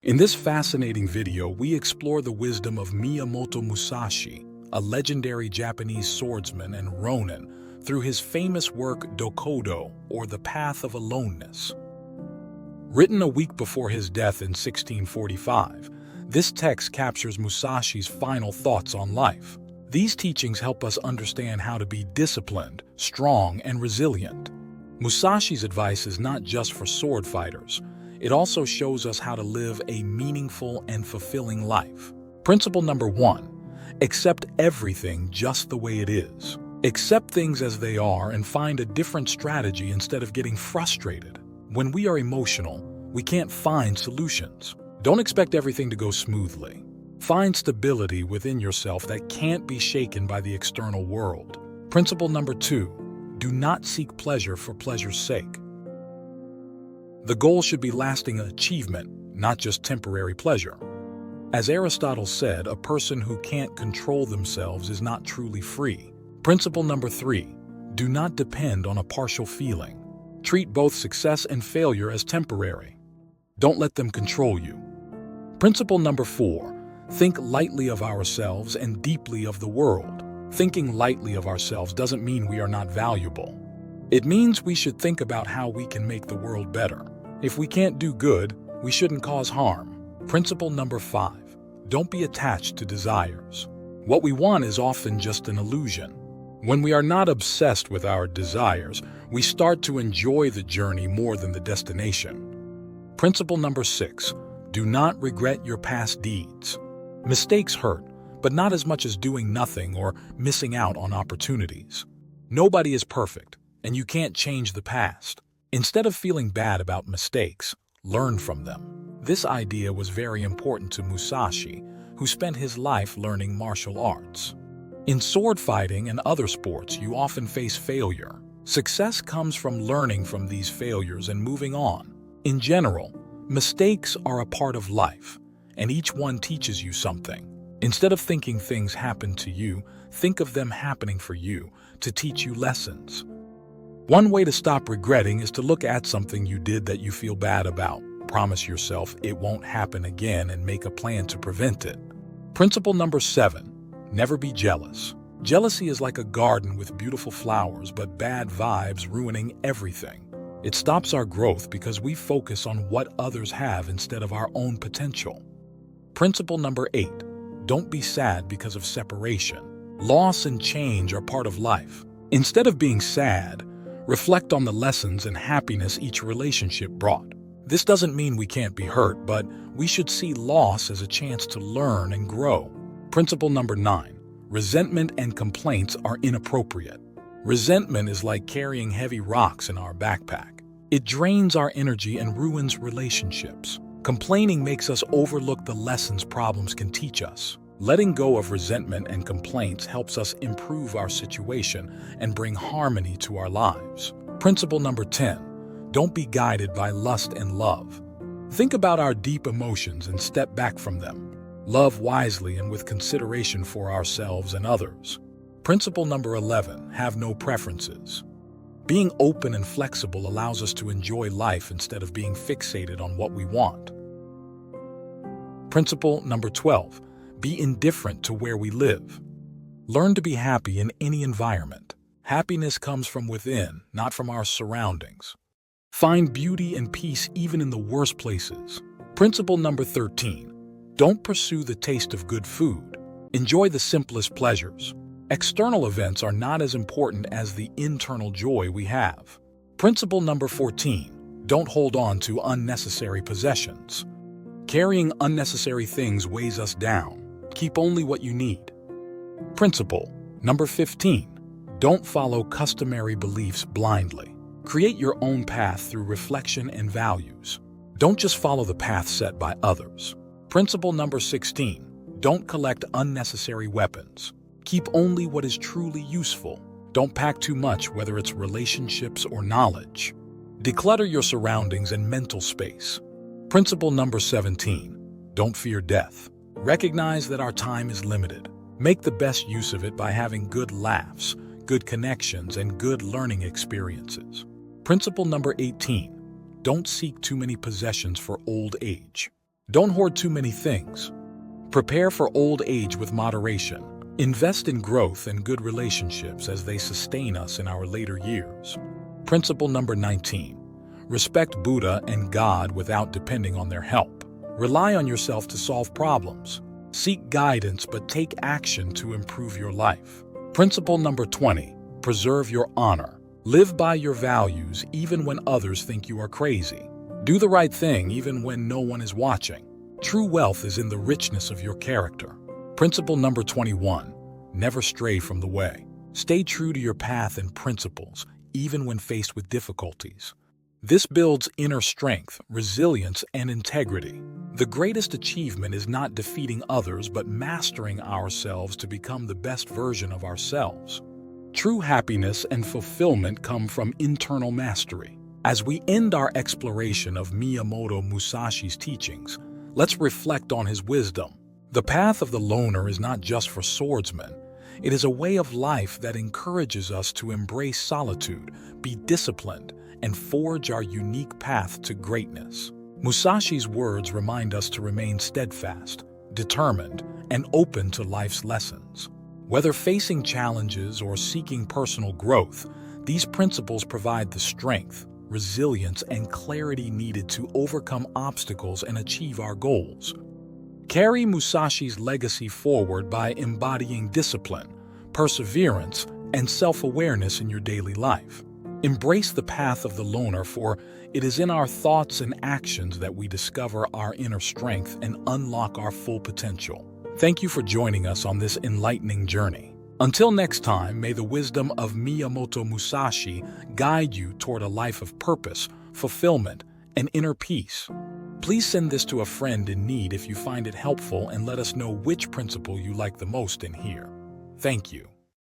In this fascinating video, we explore the wisdom of Miyamoto Musashi, a legendary Japanese swordsman and ronin, through his famous work Dokkodo, or the Path of Aloneness. Written a week before his death in 1645, this text captures Musashi's final thoughts on life. These teachings help us understand how to be disciplined, strong, and resilient. Musashi's advice is not just for sword fighters. It also shows us how to live a meaningful and fulfilling life. Principle number 1, accept everything just the way it is. Accept things as they are and find a different strategy instead of getting frustrated. When we are emotional, we can't find solutions. Don't expect everything to go smoothly. Find stability within yourself that can't be shaken by the external world. Principle number 2, do not seek pleasure for pleasure's sake. The goal should be lasting achievement, not just temporary pleasure. As Aristotle said, a person who can't control themselves is not truly free. Principle number 3, do not depend on a partial feeling. Treat both success and failure as temporary. Don't let them control you. Principle number 4, think lightly of ourselves and deeply of the world. Thinking lightly of ourselves doesn't mean we are not valuable. It means we should think about how we can make the world better. If we can't do good, we shouldn't cause harm. Principle number 5, don't be attached to desires. What we want is often just an illusion. When we are not obsessed with our desires, we start to enjoy the journey more than the destination. Principle number 6, do not regret your past deeds. Mistakes hurt, but not as much as doing nothing or missing out on opportunities. Nobody is perfect, and you can't change the past. Instead of feeling bad about mistakes, learn from them. This idea was very important to Musashi, who spent his life learning martial arts. In sword fighting and other sports, you often face failure. Success comes from learning from these failures and moving on. In general, mistakes are a part of life, and each one teaches you something. Instead of thinking things happen to you, think of them happening for you to teach you lessons. One way to stop regretting is to look at something you did that you feel bad about. Promise yourself it won't happen again and make a plan to prevent it. Principle number 7, never be jealous. Jealousy is like a garden with beautiful flowers but bad vibes ruining everything. It stops our growth because we focus on what others have instead of our own potential. Principle number 8, don't be sad because of separation. Loss and change are part of life. Instead of being sad, reflect on the lessons and happiness each relationship brought. This doesn't mean we can't be hurt, but we should see loss as a chance to learn and grow. Principle number 9, resentment and complaints are inappropriate. Resentment is like carrying heavy rocks in our backpack. It drains our energy and ruins relationships. Complaining makes us overlook the lessons problems can teach us. Letting go of resentment and complaints helps us improve our situation and bring harmony to our lives. Principle number 10, don't be guided by lust and love. Think about our deep emotions and step back from them. Love wisely and with consideration for ourselves and others. Principle number 11, have no preferences. Being open and flexible allows us to enjoy life instead of being fixated on what we want. Principle number 12, be indifferent to where we live. Learn to be happy in any environment. Happiness comes from within, not from our surroundings. Find beauty and peace even in the worst places. Principle number 13, don't pursue the taste of good food. Enjoy the simplest pleasures. External events are not as important as the internal joy we have. Principle number 14, don't hold on to unnecessary possessions. Carrying unnecessary things weighs us down. Keep only what you need. Principle number 15, don't follow customary beliefs blindly. Create your own path through reflection and values. Don't just follow the path set by others. Principle number 16, don't collect unnecessary weapons. Keep only what is truly useful. Don't pack too much, whether it's relationships or knowledge. Declutter your surroundings and mental space. Principle number 17, don't fear death. Recognize that our time is limited. Make the best use of it by having good laughs, good connections, and good learning experiences. Principle number 18, don't seek too many possessions for old age. Don't hoard too many things. Prepare for old age with moderation. Invest in growth and good relationships as they sustain us in our later years. Principle number 19. Respect Buddha and God without depending on their help. Rely on yourself to solve problems. Seek guidance but take action to improve your life. Principle number 20. Preserve your honor. Live by your values even when others think you are crazy. Do the right thing even when no one is watching. True wealth is in the richness of your character. Principle number 21. Never stray from the way. Stay true to your path and principles, even when faced with difficulties. This builds inner strength, resilience, and integrity. The greatest achievement is not defeating others, but mastering ourselves to become the best version of ourselves. True happiness and fulfillment come from internal mastery. As we end our exploration of Miyamoto Musashi's teachings, let's reflect on his wisdom. The path of the loner is not just for swordsmen. It is a way of life that encourages us to embrace solitude, be disciplined, and forge our unique path to greatness. Musashi's words remind us to remain steadfast, determined, and open to life's lessons. Whether facing challenges or seeking personal growth, these principles provide the strength, resilience, and clarity needed to overcome obstacles and achieve our goals. Carry Musashi's legacy forward by embodying discipline, perseverance, and self-awareness in your daily life. Embrace the path of the loner, for it is in our thoughts and actions that we discover our inner strength and unlock our full potential. Thank you for joining us on this enlightening journey. Until next time, may the wisdom of Miyamoto Musashi guide you toward a life of purpose, fulfillment, and inner peace. Please send this to a friend in need if you find it helpful, and let us know which principle you like the most in here. Thank you.